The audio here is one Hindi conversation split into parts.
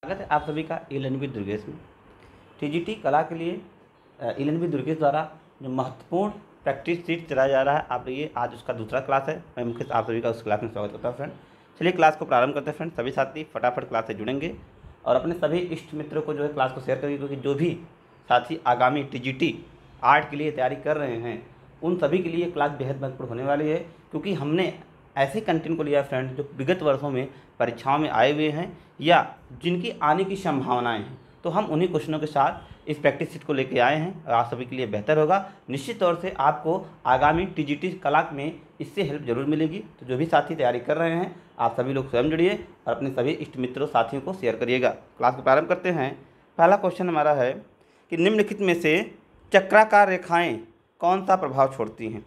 स्वागत है आप सभी का ई-लर्निंग विद दुर्गेश में। टीजीटी कला के लिए ई-लर्निंग विद दुर्गेश द्वारा जो महत्वपूर्ण प्रैक्टिस सीट चलाया जा रहा है, आप ये आज उसका दूसरा क्लास है। मैं मुख्य आप सभी का उस क्लास में स्वागत करता हूँ फ्रेंड। चलिए क्लास को प्रारंभ करते हैं फ्रेंड। सभी साथी फटाफट क्लास से जुड़ेंगे और अपने सभी इष्ट मित्रों को जो है क्लास को शेयर करेंगे, क्योंकि जो भी साथी आगामी टीजीटी आर्ट के लिए तैयारी कर रहे हैं उन सभी के लिए क्लास बेहद महत्वपूर्ण होने वाली है। क्योंकि हमने ऐसे कंटेंट को लिया है फ्रेंड जो विगत वर्षों में परीक्षाओं में आए हुए हैं या जिनकी आने की संभावनाएं हैं, तो हम उन्हीं क्वेश्चनों के साथ इस प्रैक्टिस सीट को लेके आए हैं और आप सभी के लिए बेहतर होगा। निश्चित तौर से आपको आगामी टीजीटी कला में इससे हेल्प जरूर मिलेगी। तो जो भी साथी तैयारी कर रहे हैं आप सभी लोग स्वयं जुड़िए और अपने सभी इष्ट मित्रों साथियों को शेयर करिएगा। क्लास को प्रारंभ करते हैं। पहला क्वेश्चन हमारा है कि निम्नलिखित में से चक्राकार रेखाएँ कौन सा प्रभाव छोड़ती हैं?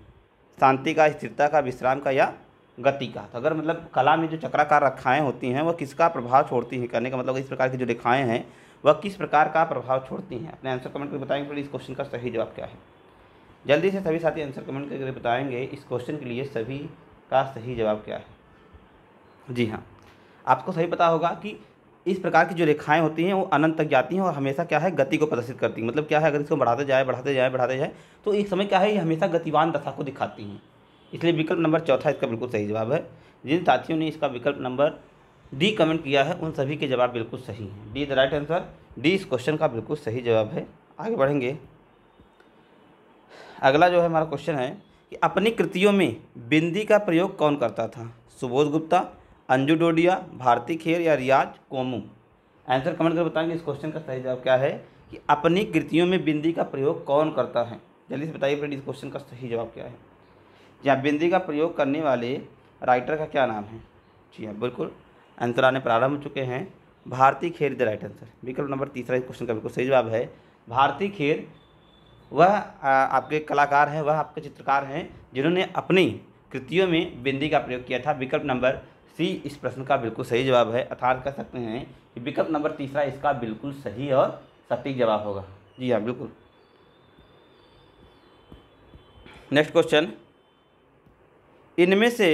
शांति का, स्थिरता का, विश्राम का या गति का? तो अगर मतलब कला में जो चक्राकार रेखाएं होती हैं वह किसका प्रभाव छोड़ती हैं, कहने का मतलब इस प्रकार की जो रेखाएं हैं वह किस प्रकार का प्रभाव छोड़ती हैं? अपने आंसर कमेंट करके बताएंगे फिर इस क्वेश्चन का सही जवाब क्या है। जल्दी से सभी साथी आंसर कमेंट करके बताएंगे इस क्वेश्चन के लिए सभी का सही जवाब क्या है। जी हाँ, आपको सही पता होगा कि इस प्रकार की जो रेखाएं होती हैं वो अनंत तक जाती हैं और हमेशा क्या है, गति को प्रदर्शित करती हैं। मतलब क्या है, अगर इसको बढ़ाते जाए तो एक समय क्या है, ये हमेशा गतिवान दशा को दिखाती हैं। इसलिए विकल्प नंबर चौथा इसका बिल्कुल सही जवाब है। जिन साथियों ने इसका विकल्प नंबर डी कमेंट किया है उन सभी के जवाब बिल्कुल सही हैं। D the right answer, D इस क्वेश्चन का बिल्कुल सही जवाब है। आगे बढ़ेंगे। अगला जो है हमारा क्वेश्चन है कि अपनी कृतियों में बिंदी का प्रयोग कौन करता था? सुबोध गुप्ता, अंजू डोडिया, भारती खेर या रियाज कोमू? आंसर कमेंट कर बताएंगे इस क्वेश्चन का सही जवाब क्या है कि अपनी कृतियों में बिंदी का प्रयोग कौन करता है। जल्दी से बताइए फ्रेंड इस क्वेश्चन का सही जवाब क्या है। जहाँ बिंदी का प्रयोग करने वाले राइटर का क्या नाम है? जी हाँ, बिल्कुल आंसर आने प्रारंभ हो चुके हैं। Bharti Kher the right answer. विकल्प नंबर तीसरा इस क्वेश्चन का बिल्कुल सही जवाब है। भारती खेर वह आपके कलाकार हैं, वह आपके चित्रकार हैं जिन्होंने अपनी कृतियों में बिंदी का प्रयोग किया था। विकल्प नंबर सी इस प्रश्न का बिल्कुल सही जवाब है। अर्थात कह सकते हैं कि विकल्प नंबर तीसरा इसका बिल्कुल सही और सटीक जवाब होगा। जी हाँ, बिल्कुल। नेक्स्ट क्वेश्चन, इनमें से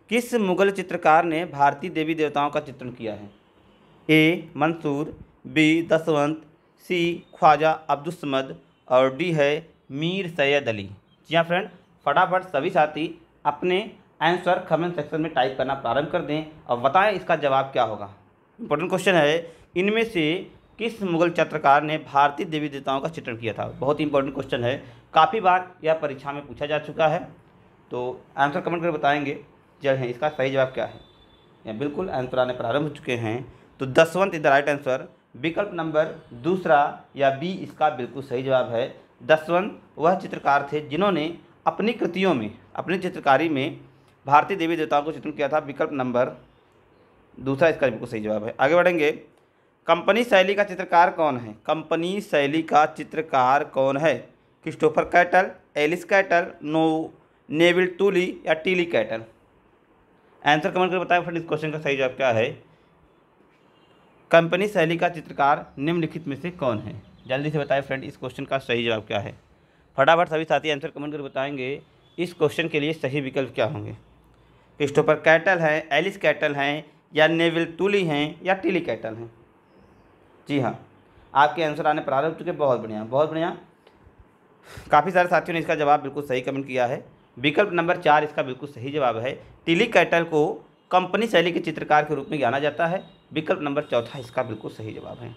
किस मुगल चित्रकार ने भारतीय देवी देवताओं का चित्रण किया है? ए मंसूर, बी दसवंत, सी ख्वाजा अब्दुल समद और डी है मीर सैयद अली। जी हाँ फ्रेंड, फटाफट सभी साथी अपने आंसर कमेंट सेक्शन में टाइप करना प्रारंभ कर दें और बताएं इसका जवाब क्या होगा। इंपॉर्टेंट क्वेश्चन है, इनमें से किस मुगल चित्रकार ने भारतीय देवी देवताओं का चित्रण किया था? बहुत ही इंपॉर्टेंट क्वेश्चन है, काफ़ी बार यह परीक्षा में पूछा जा चुका है। तो आंसर कमेंट करके बताएंगे जब है इसका सही जवाब क्या है। या बिल्कुल आंसर आने प्रारंभ हो चुके हैं। तो दसवंत इज द राइट आंसर। विकल्प नंबर दूसरा या बी इसका बिल्कुल सही जवाब है। दसवंत वह चित्रकार थे जिन्होंने अपनी कृतियों में, अपनी चित्रकारी में भारतीय देवी देवताओं को चित्रण किया था। विकल्प नंबर दूसरा इसका बिल्कुल सही जवाब है। आगे बढ़ेंगे। कंपनी शैली का चित्रकार कौन है? कंपनी शैली का चित्रकार कौन है? Christopher Kettle, Alice Kettle, Neville Tooley या टीली कैटल? आंसर कमेंट करके बताएं फ्रेंड इस क्वेश्चन का सही जवाब क्या है। कंपनी शैली का चित्रकार निम्नलिखित में से कौन है? जल्दी से बताएं फ्रेंड इस क्वेश्चन का सही जवाब क्या है। फटाफट सभी साथी आंसर कमेंट करके बताएंगे इस क्वेश्चन के लिए सही विकल्प क्या होंगे। क्रिस्टोफर कैटल हैं, एलिस कैटल हैं या नेविल टूली हैं या टीली कैटल हैं? जी हाँ, आपके आंसर आने प्रारंभ हो चुके। बहुत बढ़िया, बहुत बढ़िया। काफ़ी सारे साथियों ने इसका जवाब बिल्कुल सही कमेंट किया है। विकल्प नंबर 4 इसका बिल्कुल सही जवाब है। टीली कैटल को कंपनी शैली के चित्रकार के रूप में जाना जाता है। विकल्प नंबर चौथा इसका बिल्कुल सही जवाब है।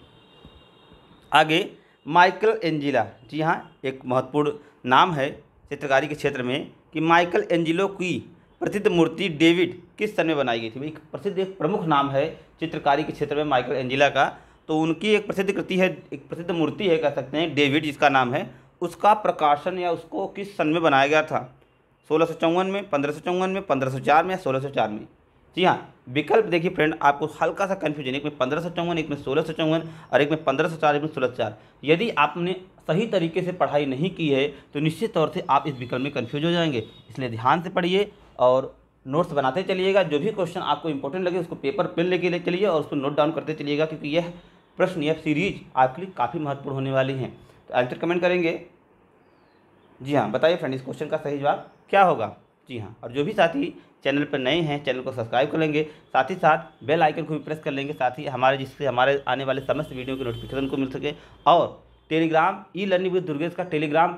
आगे, माइकल एंजिला। जी हाँ, एक महत्वपूर्ण नाम है चित्रकारी के क्षेत्र में कि माइकल एंजिलो की प्रसिद्ध मूर्ति डेविड किस सन में बनाई गई थी? एक प्रसिद्ध, एक प्रमुख नाम है चित्रकारी के क्षेत्र में माइकल एंजिला का। तो उनकी एक प्रसिद्ध कृति है, एक प्रसिद्ध मूर्ति है, कह सकते हैं डेविड जिसका नाम है। उसका प्रकाशन या उसको किस सन में बनाया गया था? 1654 में, 1554 में, 1504 में या 1604 में? जी हाँ, विकल्प देखिए फ्रेंड, आपको हल्का सा कन्फ्यूजन, एक में 1554, एक में 1654 और एक में 1504, एक में 1604। यदि आपने सही तरीके से पढ़ाई नहीं की है तो निश्चित तौर से आप इस विकल्प में कन्फ्यूज हो जाएंगे। इसलिए ध्यान से पढ़िए और नोट्स बनाते चलिएगा। जो भी क्वेश्चन आपको इंपॉर्टेंट लगे उसको पेपर पेन लेके चलिए और उसको नोट डाउन करते चलिएगा, क्योंकि यह प्रश्न, यह सीरीज आपके लिए काफ़ी महत्वपूर्ण होने वाली हैं। तो आंसर कमेंट करेंगे। जी हाँ, बताइए फ्रेंड इस क्वेश्चन का सही जवाब क्या होगा। जी हाँ, और जो भी साथी चैनल पर नए हैं चैनल को सब्सक्राइब कर लेंगे, साथ ही साथ बेल आइकन को भी प्रेस कर लेंगे, साथ ही जिससे हमारे आने वाले समस्त वीडियो की नोटिफिकेशन को मिल सके। और Telegram e learning with Durgesh का टेलीग्राम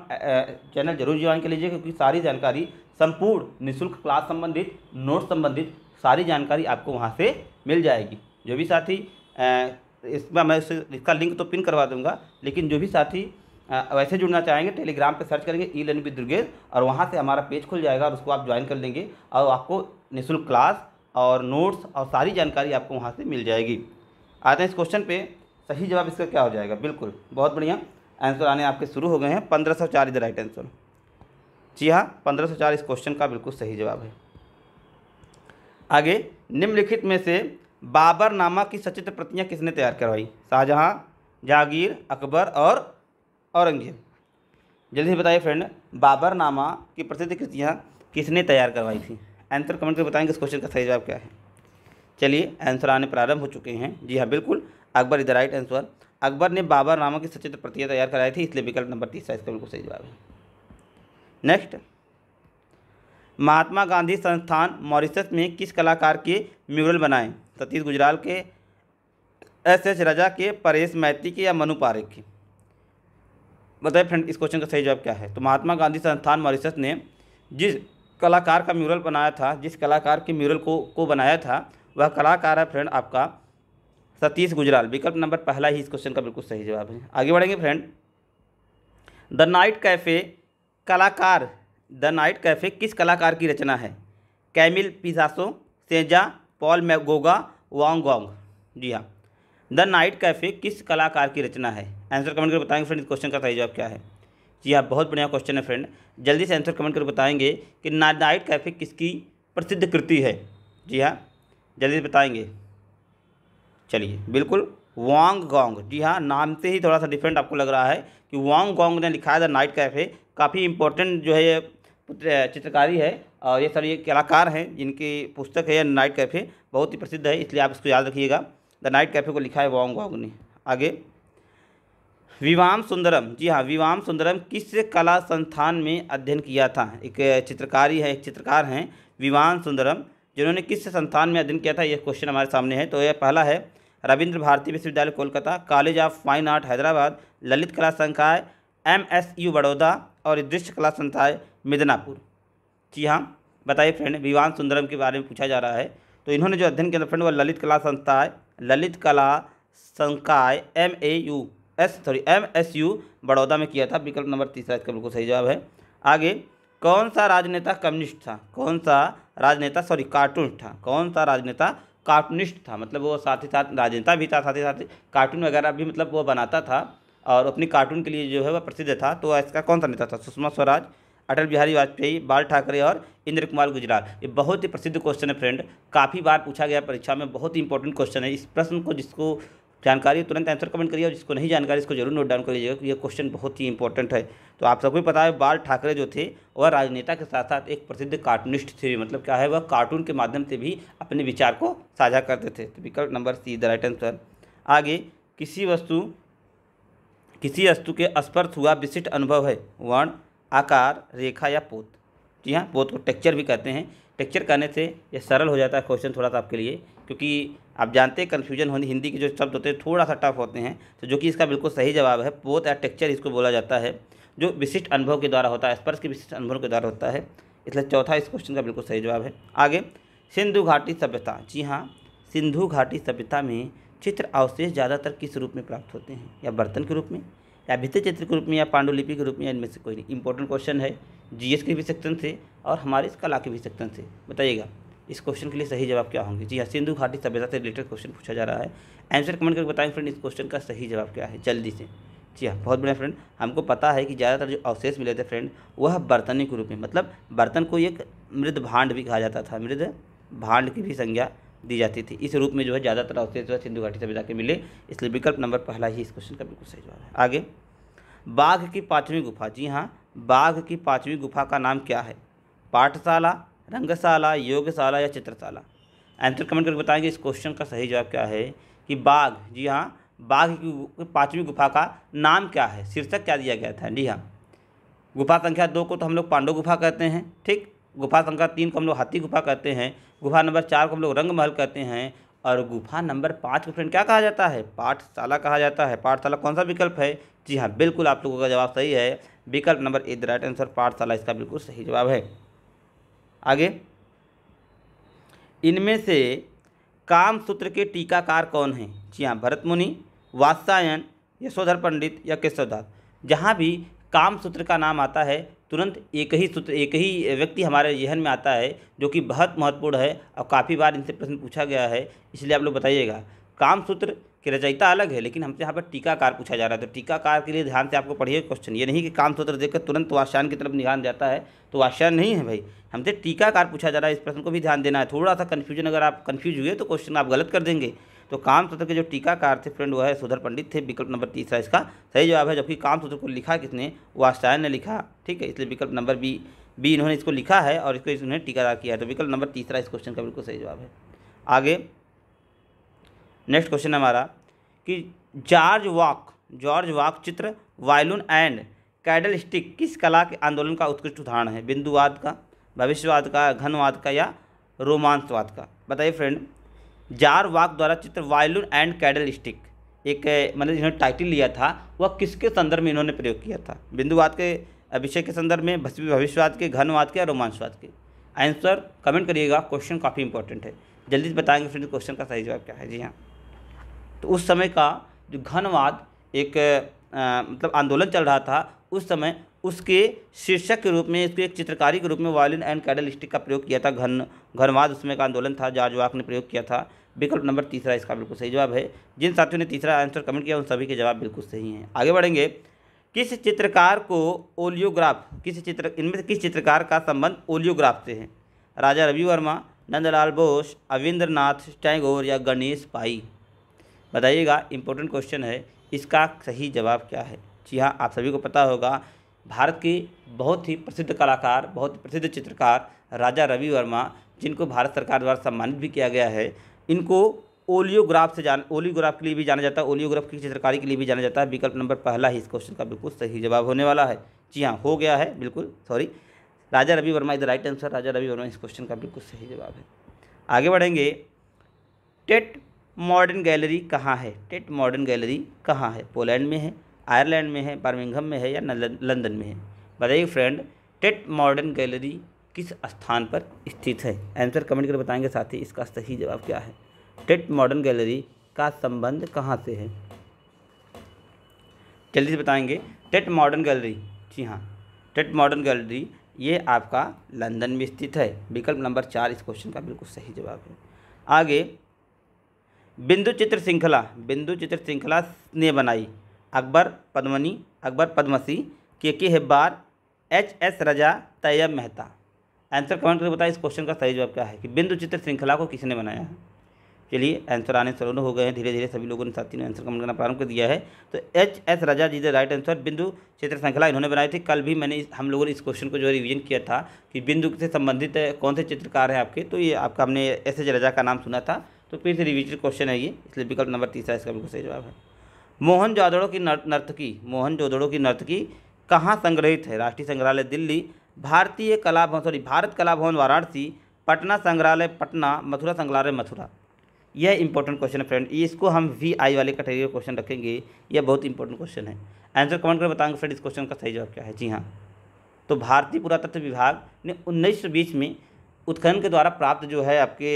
चैनल जरूर ज्वाइन कर लीजिए, क्योंकि सारी जानकारी संपूर्ण निःशुल्क क्लास संबंधित, नोट संबंधित सारी जानकारी आपको वहाँ से मिल जाएगी। जो भी साथी इसमें मैं इसका लिंक तो पिन करवा दूंगा, लेकिन जो भी साथी वैसे जुड़ना चाहेंगे टेलीग्राम पे सर्च करेंगे ई लर्निंग विद दुर्गेश और वहाँ से हमारा पेज खुल जाएगा और उसको आप ज्वाइन कर लेंगे और आपको निःशुल्क क्लास और नोट्स और सारी जानकारी आपको वहाँ से मिल जाएगी। आते हैं इस क्वेश्चन पे, सही जवाब इसका क्या हो जाएगा? बिल्कुल बहुत बढ़िया, आंसर आने आपके शुरू हो गए हैं। 1504 इज द राइट आंसर। जी हाँ, 1504 इस क्वेश्चन का बिल्कुल सही जवाब है। आगे, निम्नलिखित में से बाबरनामा की सचित्र प्रतियाँ किसने तैयार करवाई? शाहजहाँ, जहांगीर, अकबर और औरंगजेब। जल्दी से बताइए फ्रेंड, बाबरनामा की प्रसिद्ध कृतियाँ किसने तैयार करवाई थी? आंसर कमेंट करके बताएंगे इस क्वेश्चन का सही जवाब क्या है। चलिए आंसर आने प्रारंभ हो चुके हैं। जी हाँ बिल्कुल, Akbar is the right answer. Akbar ने बाबरनामा की सचित्र प्रतियाँ तैयार कराई थी, इसलिए विकल्प नंबर 30 इसका बिल्कुल सही जवाब है। नेक्स्ट, महात्मा गांधी संस्थान मॉरिशस में किस कलाकार के म्यूरल बनाए? सतीश गुजराल के, एस राजा के, परेश मैती के या मनु पारेख के? बताइए फ्रेंड इस क्वेश्चन का सही जवाब क्या है। तो महात्मा गांधी संस्थान मॉरिशस ने जिस कलाकार का म्यूरल बनाया था, जिस कलाकार के म्यूरल को बनाया था, वह कलाकार है फ्रेंड आपका सतीश गुजराल। विकल्प नंबर पहला ही इस क्वेश्चन का बिल्कुल सही जवाब है। आगे बढ़ेंगे फ्रेंड, द नाइट कैफ़े कलाकार, द नाइट कैफ़े किस कलाकार की रचना है? कैमिल पिसासो, सेजा, पॉल मैगोगा, वांग गॉन्ग। जी हाँ, द नाइट कैफ़े किस कलाकार की रचना है? आंसर कमेंट करके बताएंगे फ्रेंड इस क्वेश्चन का सही जवाब क्या है। जी हाँ, बहुत बढ़िया क्वेश्चन है फ्रेंड, जल्दी से आंसर कमेंट करके बताएंगे कि नाइट कैफ़े किसकी प्रसिद्ध कृति है। जी हाँ, जल्दी से बताएंगे। चलिए बिल्कुल, वांग गॉन्ग। जी हाँ, नाम से ही थोड़ा सा डिफरेंट आपको लग रहा है कि वांग गॉन्ग ने लिखा है द नाइट कैफ़े। काफ़ी इंपॉर्टेंट जो है ये चित्रकारी है और ये सर ये कलाकार हैं जिनकी पुस्तक है नाइट कैफ़े, बहुत ही प्रसिद्ध है, इसलिए आप इसको याद रखिएगा। द नाइट कैफ़े को लिखा है वांग गॉन्ग ने। आगे, विवाम सुंदरम। जी हाँ, विवाम सुंदरम किस कला संस्थान में अध्ययन किया था? एक चित्रकारी है, एक चित्रकार हैं विवाम सुंदरम, जिन्होंने किस संस्थान में अध्ययन किया था, ये क्वेश्चन हमारे सामने है। तो यह पहला है रविंद्र भारती विश्वविद्यालय Kolkata, college of fine art Hyderabad, Lalit कला संकाय MSU बड़ौदा और दृश्य कला संकाय मिदनापुर। जी हाँ, बताइए फ्रेंड, विवाम सुंदरम के बारे में पूछा जा रहा है। तो इन्होंने जो अध्ययन किया फ्रेंड वह ललित कला संकाय MSU बड़ौदा में किया था। विकल्प नंबर 3 इसका बिल्कुल सही जवाब है। आगे, कौन सा राजनेता कम्युनिस्ट था? कौन सा राजनेता कार्टूनिस्ट था? कौन सा राजनेता कार्टूनिस्ट था? मतलब वो साथ ही साथ राजनेता भी था, साथ ही साथ कार्टून वगैरह भी मतलब वो बनाता था और अपनी कार्टून के लिए जो है वह प्रसिद्ध था। तो इसका कौन सा नेता था? सुषमा स्वराज, अटल बिहारी वाजपेयी, बाल ठाकरे और इंद्र कुमार गुजराल। ये बहुत ही प्रसिद्ध क्वेश्चन है फ्रेंड, काफ़ी बार पूछा गया परीक्षा में, बहुत ही इंपॉर्टेंट क्वेश्चन है। इस प्रश्न को जिसको जानकारी तुरंत आंसर कमेंट करिए और जिसको नहीं जानकारी इसको जरूर नोट डाउन कर लीजिएगा कि ये क्वेश्चन बहुत ही इंपॉर्टेंट है। तो आप सबको पता है बाल ठाकरे जो थे वह राजनेता के साथ साथ एक प्रसिद्ध कार्टूनिस्ट थे, मतलब क्या है वह कार्टून के माध्यम से भी अपने विचार को साझा करते थे। तो विकल्प number see the right answer. आगे, किसी वस्तु के स्पर्श हुआ विशिष्ट अनुभव है? वर्ण, आकार, रेखा या पोत? जी हाँ, पोत को टेक्सचर भी कहते हैं। टेक्सचर करने से ये सरल हो जाता है क्वेश्चन थोड़ा सा आपके लिए, क्योंकि आप जानते हैं कन्फ्यूजन होनी, हिंदी के जो शब्द होते हैं थोड़ा सा टफ होते हैं। तो जो कि इसका बिल्कुल सही जवाब है, पोत या टेक्सचर इसको बोला जाता है, जो विशिष्ट अनुभव के द्वारा होता है, स्पर्श के विशिष्ट अनुभव के द्वारा होता है, इसलिए चौथा इस क्वेश्चन का बिल्कुल सही जवाब है। आगे, सिंधु घाटी सभ्यता। जी हाँ, सिंधु घाटी सभ्यता में चित्र अवशेष ज़्यादातर किस रूप में प्राप्त होते हैं? या बर्तन के रूप में, या भित्ति चित्र के रूप में, या पांडुलिपि के रूप में, या इनमें से कोई नहीं। इंपॉर्टेंट क्वेश्चन है, GS के भी सेक्शन से और हमारे इस कला के भी सेक्शन से। बताइएगा इस क्वेश्चन के लिए सही जवाब क्या होंगे? जी हाँ, सिंधु घाटी सभ्यता से रिलेटेड क्वेश्चन पूछा जा रहा है। आंसर कमेंट करके बताएंगे फ्रेंड इस क्वेश्चन का सही जवाब क्या है जल्दी से। जी हाँ, बहुत बढ़िया फ्रेंड, हमको पता है कि ज़्यादातर जो अवशेष मिले थे फ्रेंड वह बर्तन के रूप में, मतलब बर्तन को एक मृद भांड भी कहा जाता था, मृद भांड की भी संज्ञा दी जाती थी। इस रूप में जो है ज़्यादातर अवशेष जो है सिंधु घाटी सभ्यता के मिले, इसलिए विकल्प नंबर पहला ही इस क्वेश्चन का बिल्कुल सही जवाब है। आगे, बाघ की 5वीं गुफा। जी हाँ, बाघ की 5वीं गुफा का नाम क्या है? पाठशाला, रंगशाला, योगशाला या चित्रशाला? आंसर कमेंट करके बताएंगे इस क्वेश्चन का सही जवाब क्या है कि बाघ। जी हाँ, बाघ की 5वीं गुफा का नाम क्या है, शीर्षक क्या दिया गया था? जी हाँ, गुफा संख्या 2 को तो हम लोग पांडव गुफा कहते हैं, ठीक, गुफा संख्या 3 को हम लोग हाथी गुफा कहते हैं, गुफा नंबर 4 को हम लोग रंग महल कहते हैं, और गुफा नंबर 5 को फ्रेंड क्या कहा जाता है? पाठशाला कहा जाता है। पाठशाला कौन सा विकल्प है? जी हाँ, बिल्कुल आप लोगों का जवाब सही है, विकल्प number A the right answer, पाठशाला इसका बिल्कुल सही जवाब है। आगे, इनमें से कामसूत्र के टीकाकार कौन हैं? जी हाँ, भरत मुनि, वात्सायन, यशोधर पंडित या केशवदास। जहाँ भी कामसूत्र का नाम आता है तुरंत एक ही सूत्र, एक ही व्यक्ति हमारे जहन में आता है जो कि बहुत महत्वपूर्ण है और काफ़ी बार इनसे प्रश्न पूछा गया है, इसलिए आप लोग बताइएगा। कामसूत्र के रचयिता अलग है, लेकिन हमसे यहाँ पर टीकाकार पूछा जा रहा है, तो टीकाकार के लिए ध्यान से आपको पढ़िए क्वेश्चन। ये नहीं कि कामसूत्र देखकर तुरंत वात्स्यायन की तरफ ध्यान जाता है, तो वात्स्यायन नहीं है भाई, हमसे टीकाकार पूछा जा रहा है, इस प्रश्न को भी ध्यान देना है। थोड़ा सा कन्फ्यूजन, अगर आप कन्फ्यूज हुए तो क्वेश्चन आप गलत कर देंगे। तो कामसूत्र के जो टीकाकार थे फ्रेंड वो है यशोधर पंडित थे, विकल्प नंबर तीसरा इसका सही जवाब है। जबकि कामसूत्र को लिखा किसने? वात्स्यायन ने लिखा, ठीक है, इसलिए विकल्प नंबर बी इन्होंने इसको लिखा है और इसको इन्होंने टीकाकार किया है, तो विकल्प नंबर तीसरा इस क्वेश्चन का बिल्कुल सही जवाब है। आगे नेक्स्ट क्वेश्चन हमारा कि जॉर्ज वॉक चित्र वायलिन एंड कैडल स्टिक किस कला के आंदोलन का उत्कृष्ट उदाहरण है? बिंदुवाद का, भविष्यवाद का, घनवाद का या रोमांसवाद का? बताइए फ्रेंड। जॉर्ज वॉक द्वारा चित्र वायलिन एंड कैडल स्टिक, एक मतलब जिन्होंने टाइटल लिया था, वह किसके संदर्भ में इन्होंने प्रयोग किया था? बिंदुवाद के विषय के संदर्भ में, भविष्यवाद के, घनवाद के या रोमांसवाद के? आंसर कमेंट करिएगा, क्वेश्चन काफ़ी इंपॉर्टेंट है, जल्दी से बताएंगे फ्रेंड क्वेश्चन का सही जवाब क्या है। जी हाँ, तो उस समय का जो घनवाद एक मतलब आंदोलन चल रहा था, उस समय उसके शीर्षक के रूप में, इसके एक चित्रकारी के रूप में वायलिन एंड कैडल स्टिक का प्रयोग किया था। घनवाद उसमें का आंदोलन था, जॉर्ज वॉक ने प्रयोग किया था। विकल्प नंबर तीसरा इसका बिल्कुल सही जवाब है। जिन साथियों ने तीसरा आंसर कमेंट किया उन सभी के जवाब बिल्कुल सही हैं। आगे बढ़ेंगे। किस चित्रकार को ओलियोग्राफ, इनमें से किस चित्रकार का संबंध ओलियोग्राफ से है? राजा रवि वर्मा, नंदलाल बोस, अविंद्रनाथ टैगोर या गणेश पाई? बताइएगा, इंपॉर्टेंट क्वेश्चन है, इसका सही जवाब क्या है? जी हाँ, आप सभी को पता होगा, भारत के बहुत ही प्रसिद्ध कलाकार, बहुत प्रसिद्ध चित्रकार राजा रवि वर्मा, जिनको भारत सरकार द्वारा सम्मानित भी किया गया है, इनको ओलियोग्राफ के लिए भी जाना जाता है, ओलियोग्राफ की चित्रकारी के लिए भी जाना जाता है। विकल्प नंबर पहला ही इस क्वेश्चन का बिल्कुल सही जवाब होने वाला है। जी हाँ, हो गया है, बिल्कुल sorry, Raja Ravi Varma is the right answer, Raja Ravi Varma इस क्वेश्चन का बिल्कुल सही जवाब है। आगे बढ़ेंगे। टेट मॉडर्न गैलरी कहाँ है? टेट मॉडर्न गैलरी कहाँ है? पोलैंड में है, आयरलैंड में है, बर्मिंघम में है या लंदन में है? बताइए फ्रेंड, टेट मॉडर्न गैलरी किस स्थान पर स्थित है? आंसर कमेंट कर बताएंगे साथी, इसका सही जवाब क्या है? टेट मॉडर्न गैलरी का संबंध कहाँ से है? जल्दी से बताएंगे। टेट मॉडर्न गैलरी, जी हाँ, टेट मॉडर्न गैलरी ये आपका लंदन में स्थित है। विकल्प नंबर 4 इस क्वेश्चन का बिल्कुल सही जवाब है। आगे, बिंदु चित्र श्रृंखला ने बनाई अकबर पद्मनी, अकबर पद्मसी, के हेब्बार, एच.एस. रजा, तैयब मेहता? आंसर कमेंट करके बताइए इस क्वेश्चन का सही जवाब क्या है कि बिंदु चित्र श्रृंखला को किसने बनाया है? चलिए, आंसर आने शुरू हो गए हैं, धीरे धीरे सभी लोगों ने, साथियों ने आंसर कमेंट करना प्रारंभ कर दिया है। तो H S. Raza ji the right answer, बिंदु चित्र श्रृंखला इन्होंने बनाई थी। कल भी हम लोगों ने इस क्वेश्चन को जो रिवीजन किया था कि बिंदु से संबंधित कौन से चित्रकार हैं आपके, तो ये आपका हमने एस.एस. रजा का नाम सुना था, तो फिर से रिवीजन क्वेश्चन है ये, इसलिए विकल्प नंबर तीसरा इसका बिल्कुल सही जवाब है। मोहनजोदड़ो की नर्तकी कहाँ संग्रहित है? राष्ट्रीय संग्रहालय दिल्ली, भारत कला भवन वाराणसी, पटना संग्रहालय पटना, मथुरा संग्रहालय मथुरा? यह इंपॉर्टेंट क्वेश्चन है फ्रेंड, इसको हम VI वाले कैटेगरी क्वेश्चन रखेंगे, यह बहुत इंपॉर्टेंट क्वेश्चन है। आंसर कमेंट कर बताएंगे फ्रेंड इस क्वेश्चन का सही जवाब क्या है? जी हाँ, तो भारतीय पुरातत्व विभाग ने 1920 में उत्खनन के द्वारा प्राप्त जो है आपके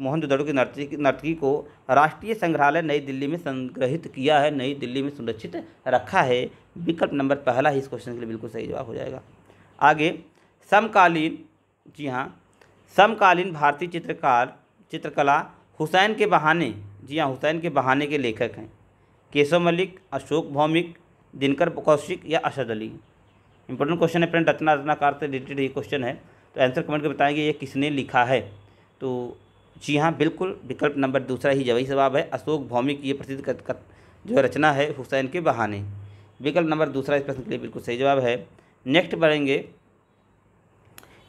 मोहनजोदड़ो की नर्तकी को राष्ट्रीय संग्रहालय नई दिल्ली में संग्रहित किया है, नई दिल्ली में सुरक्षित रखा है। विकल्प नंबर पहला ही इस क्वेश्चन के लिए बिल्कुल सही जवाब हो जाएगा। आगे, समकालीन, जी हाँ, समकालीन भारतीय चित्रकला हुसैन के बहाने, जी हाँ, हुसैन के बहाने के लेखक हैं केशव मलिक, अशोक भौमिक, दिनकर कौशिक या असद अली? इंपॉर्टेंट क्वेश्चन है फ्रेंड, रचनाकार से रिलेटेड ये क्वेश्चन है, तो आंसर कमेंट कर बताएंगे ये किसने लिखा है? तो जी हाँ, बिल्कुल विकल्प नंबर दूसरा ही जवाब है, अशोक भौमिक की ये प्रसिद्ध जो रचना है हुसैन के बहाने। विकल्प नंबर दूसरा इस प्रश्न के लिए बिल्कुल सही जवाब है। नेक्स्ट बढ़ेंगे।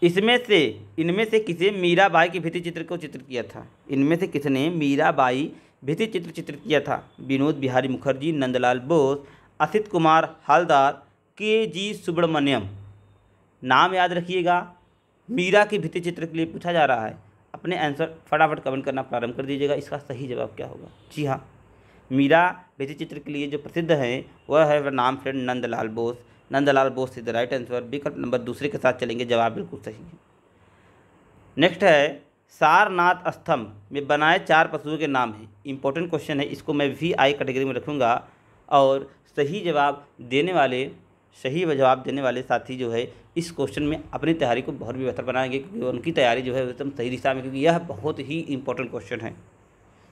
इनमें से किसे मीराबाई की भित्ति चित्र को चित्रित किया था? इनमें से किसने मीराबाई भित्ति चित्र चित्रित किया था? विनोद बिहारी मुखर्जी, नंदलाल बोस, असित कुमार हालदार, के.जी. सुब्रमण्यम? नाम याद रखिएगा, मीरा की भित्ति चित्र के लिए पूछा जा रहा है। अपने आंसर फटाफट कमेंट करना प्रारंभ कर दीजिएगा। इसका सही जवाब क्या होगा? जी हाँ, मीरा भित्ति चित्र के लिए जो प्रसिद्ध है वह है नाम friend Nandlal Bose. Nandlal Bose is the right answer. विकल्प नंबर दूसरे के साथ चलेंगे, जवाब बिल्कुल सही है। नेक्स्ट है, सारनाथ स्तंभ में बनाए 4 पशुओं के नाम हैं। इंपॉर्टेंट क्वेश्चन है, इसको मैं VI कैटेगरी में रखूँगा और सही जवाब देने वाले साथी जो है इस क्वेश्चन में अपनी तैयारी को बहुत भी बेहतर बनाएंगे, क्योंकि उनकी तैयारी जो है एकदम सही दिशा में, क्योंकि यह बहुत ही इंपॉर्टेंट क्वेश्चन है।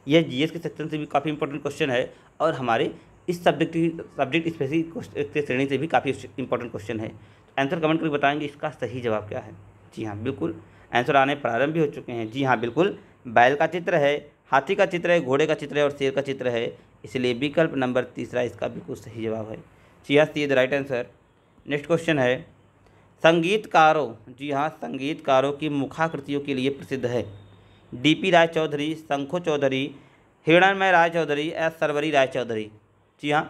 यह GS के सेक्शन से भी काफ़ी इंपॉर्टेंट क्वेश्चन है और हमारे इस सब्जेक्ट स्पेसिफिक श्रेणी से भी काफ़ी इंपॉर्टेंट क्वेश्चन है। आंसर कमेंट करके बताएंगे इसका सही जवाब क्या है। जी हाँ, बिल्कुल आंसर आने प्रारंभ भी हो चुके हैं। जी हाँ, बिल्कुल बैल का चित्र है, हाथी का चित्र है, घोड़े का चित्र है और शेर का चित्र है, इसलिए विकल्प नंबर तीसरा इसका बिल्कुल सही जवाब है। जी हाँ, see the right answer. Next question है, संगीतकारों, जी हाँ, संगीतकारों की मुखाकृतियों के लिए प्रसिद्ध है। DP राय चौधरी, शंखो चौधरी, हिरणमय राय चौधरी या सरवरी राय चौधरी? जी हाँ,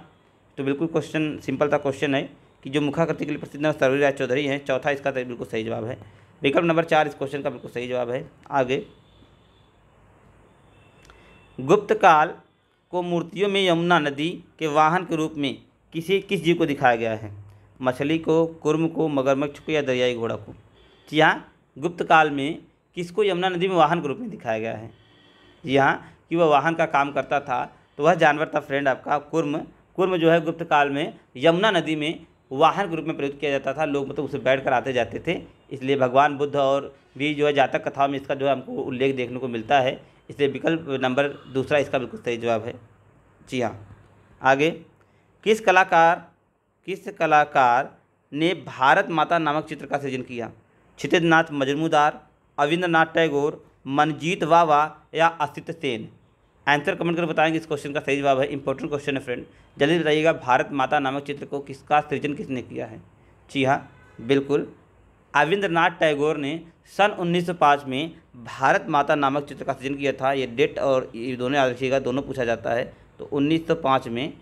तो बिल्कुल क्वेश्चन सिंपल सा क्वेश्चन है कि जो मुखाकृति के लिए प्रसिद्ध है सरवरी राय चौधरी हैं। चौथा इसका बिल्कुल सही जवाब है। विकल्प नंबर 4 इस क्वेश्चन का बिल्कुल सही जवाब है। आगे, गुप्त काल को मूर्तियों में यमुना नदी के वाहन के रूप में किस जीव को दिखाया गया है? मछली को, कुर्म को, मगरमच्छ को या दरियाई घोड़ा को? जी हाँ, गुप्त काल में किसको यमुना नदी में वाहन के रूप में दिखाया गया है? जी हाँ, कि वह वाहन का काम करता था, तो वह जानवर था फ्रेंड आपका कुर्म। कुर्म जो है गुप्त काल में यमुना नदी में वाहन के रूप में प्रयुक्त किया जाता था। लोग मतलब उसे बैठ कर आते जाते थे, इसलिए भगवान बुद्ध और भी जो है जातक कथाओं में इसका जो है हमको उल्लेख देखने को मिलता है, इसलिए विकल्प नंबर दूसरा इसका बिल्कुल सही जवाब है। जी हाँ, आगे, किस कलाकार ने भारत माता नामक चित्र का सृजन किया? क्षितिज मजमूदार, अविंद्रनाथ टैगोर, मनजीत वावा या असित सेन? आंसर कमेंट कर बताएंगे इस क्वेश्चन का सही जवाब है। इंपॉर्टेंट क्वेश्चन है फ्रेंड, जल्दी बताइएगा। भारत माता नामक चित्र को किसका सृजन किसने किया है? जी हाँ, बिल्कुल अविंद्रनाथ टैगोर ने सन 1905 में भारत माता नामक चित्र का सृजन किया था। ये डेट और ये दोनों याद रखिएगा, दोनों पूछा जाता है। तो 1905 में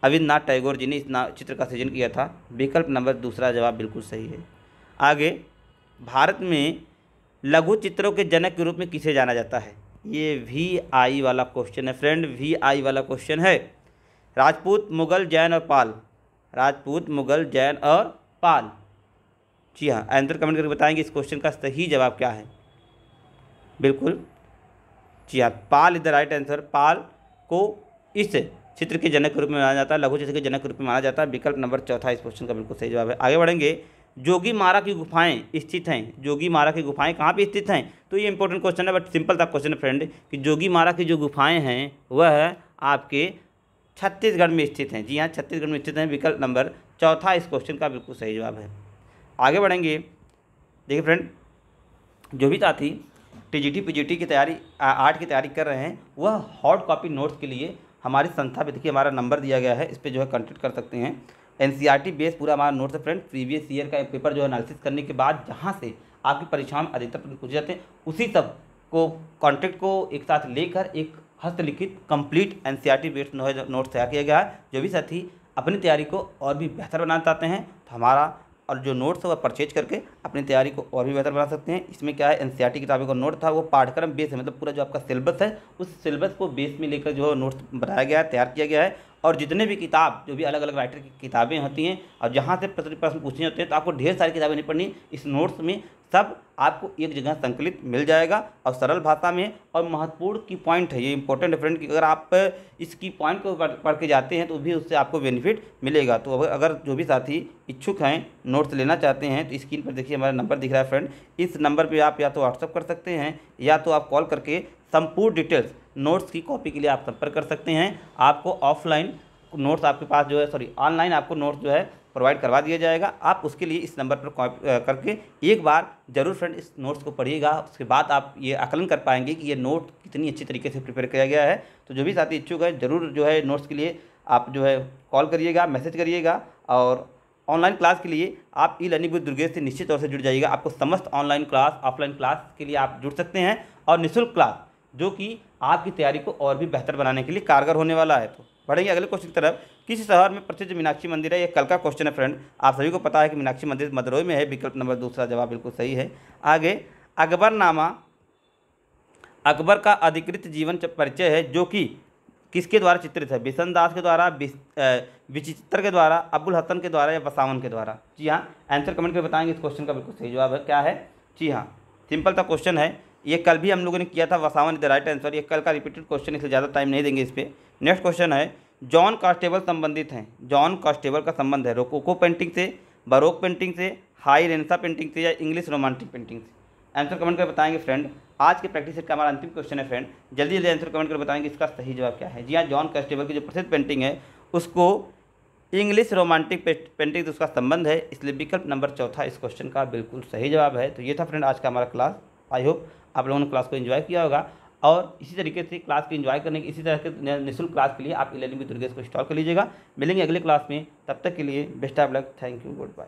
अविंद्रनाथ टैगोर जी ने इस चित्र का सृजन किया था। विकल्प नंबर दूसरा जवाब बिल्कुल सही है। आगे, भारत में लघु चित्रों के जनक के रूप में किसे जाना जाता है? ये VI वाला क्वेश्चन है फ्रेंड, VI वाला क्वेश्चन है। राजपूत, मुगल, जैन और पाल? राजपूत, मुगल, जैन और पाल? जी हाँ, आंसर कमेंट करके बताएंगे इस क्वेश्चन का सही जवाब क्या है। बिल्कुल, जी हाँ, पाल इज द राइट आंसर। पाल को इस चित्र के जनक के रूप में माना जाता है, लघु चित्र के जनक के रूप में माना जाता है। विकल्प नंबर चौथा इस क्वेश्चन का बिल्कुल सही जवाब है। आगे बढ़ेंगे, जोगीमारा की गुफाएं स्थित हैं। जोगीमारा की गुफाएं कहाँ पे स्थित हैं? तो ये इंपॉर्टेंट क्वेश्चन है, बट सिंपल सा क्वेश्चन है फ्रेंड कि जोगीमारा की जो गुफाएं हैं वह आपके छत्तीसगढ़ में स्थित हैं। जी हाँ, छत्तीसगढ़ में स्थित हैं। विकल्प नंबर चौथा इस क्वेश्चन का बिल्कुल सही जवाब है। आगे बढ़ेंगे, देखिए फ्रेंड, जो भी साथी TGT PGT की तैयारी आर्ट की तैयारी कर रहे हैं वह हॉट कॉपी नोट्स के लिए हमारी संस्था पे देखिए हमारा नंबर दिया गया है, इस पर जो है कॉन्टेक्ट कर सकते हैं। NCERT बेस पूरा हमारा नोट्स है फ्रेंड। प्रीवियस ईयर का पेपर जो है एनालिसिस करने के बाद जहाँ से आपकी परीक्षाओं में अधिकतर प्रश्न पूछे जाते हैं, उसी सब को कॉन्टेक्ट को एक साथ लेकर एक हस्तलिखित कंप्लीट NCERT बेस्ड नोट्स तैयार किया गया है। जो भी साथी अपनी तैयारी को और भी बेहतर बनाना चाहते हैं तो हमारा और जो नोट्स है वह परचेज करके अपनी तैयारी को और भी बेहतर बना सकते हैं। इसमें क्या है, NCERT किताबों का नोट था वो पाठ्यक्रम बेस है, मतलब पूरा जो आपका सिलेबस है उस सिलेबस को बेस में लेकर जो है नोट्स बनाया गया है, तैयार किया गया है। और जितने भी किताब जो भी अलग अलग राइटर की किताबें होती हैं और जहाँ से प्रश्न पूछने होते हैं, तो आपको ढेर सारी किताबें नहीं पढ़नी, इस नोट्स में सब आपको एक जगह संकलित मिल जाएगा और सरल भाषा में। और महत्वपूर्ण की पॉइंट है, ये इंपॉर्टेंट है फ्रेंड कि अगर आप इस की पॉइंट को पढ़ के जाते हैं तो भी उससे आपको बेनिफिट मिलेगा। तो अगर जो भी साथी इच्छुक हैं, नोट्स लेना चाहते हैं, तो स्क्रीन पर देखिए हमारा नंबर दिख रहा है फ्रेंड। इस नंबर पर आप या तो व्हाट्सअप कर सकते हैं या तो आप कॉल करके संपूर्ण डिटेल्स नोट्स की कॉपी के लिए आप संपर्क कर सकते हैं। आपको ऑफलाइन नोट्स आपके पास जो है ऑनलाइन आपको नोट्स जो है प्रोवाइड करवा दिया जाएगा। आप उसके लिए इस नंबर पर कॉल करके एक बार जरूर फ्रेंड इस नोट्स को पढ़िएगा, उसके बाद आप ये आकलन कर पाएंगे कि ये नोट कितनी अच्छी तरीके से प्रिपेयर किया गया है। तो जो भी साथी इच्छुक है जरूर जो है नोट्स के लिए आप जो है कॉल करिएगा, मैसेज करिएगा। और ऑनलाइन क्लास के लिए आप ई-लर्निंग विद दुर्गेश से निश्चित तौर से जुड़ जाइएगा। आपको समस्त ऑनलाइन क्लास, ऑफलाइन क्लास के लिए आप जुड़ सकते हैं और निःशुल्क क्लास जो कि आपकी तैयारी को और भी बेहतर बनाने के लिए कारगर होने वाला है। तो बढ़ेंगे अगले क्वेश्चन की तरफ। किस शहर में प्रसिद्ध मीनाक्षी मंदिर है? ये कल का क्वेश्चन है फ्रेंड। आप सभी को पता है कि मीनाक्षी मंदिर मदुरई में है। विकल्प नंबर दूसरा जवाब बिल्कुल सही है। आगे, अकबरनामा अकबर का अधिकृत जीवन परिचय है जो कि किसके द्वारा चित्रित है? बिशन दास के द्वारा, विचित्र के द्वारा, अबुल हसन के द्वारा या बसावन के द्वारा? जी हाँ, आंसर कमेंट में बताएंगे। इस क्वेश्चन का बिल्कुल सही जवाब है क्या है? जी हाँ, सिंपल सा क्वेश्चन है। ये कल भी हम लोगों ने किया था, Vasawan is the right answer. ये कल का रिपीटेड क्वेश्चन, इसलिए ज़्यादा टाइम नहीं देंगे इस पर। नेक्स्ट क्वेश्चन है, जॉन कांस्टेबल संबंधित हैं। जॉन कांस्टेबल का संबंध है रोकोको पेंटिंग से, बरोक पेंटिंग से, हाई रेनेसां पेंटिंग से या इंग्लिश रोमांटिक पेंटिंग से? आंसर कमेंट कर बताएंगे फ्रेंड। आज के प्रैक्टिस सेट का हमारा अंतिम क्वेश्चन है फ्रेंड। जल्दी जल्दी आंसर कमेंट कर बताएंगे इसका सही जवाब क्या है। जी हाँ, जॉन कांस्टेबल की जो प्रसिद्ध पेंटिंग है उसको इंग्लिश रोमांटिक पेंटिंग से उसका संबंध है, इसलिए विकल्प नंबर चौथा इस क्वेश्चन का बिल्कुल सही जवाब है। तो ये था फ्रेंड आज का हमारा क्लास। आई होप आप लोगों ने क्लास को एंजॉय किया होगा, और इसी तरीके से क्लास को एंजॉय करने की, इसी तरह के निःशुल्क क्लास के लिए आप e-learning विद दुर्गेश को इंस्टॉल कर लीजिएगा। मिलेंगे अगले क्लास में, तब तक के लिए best of luck. Thank you, good bye.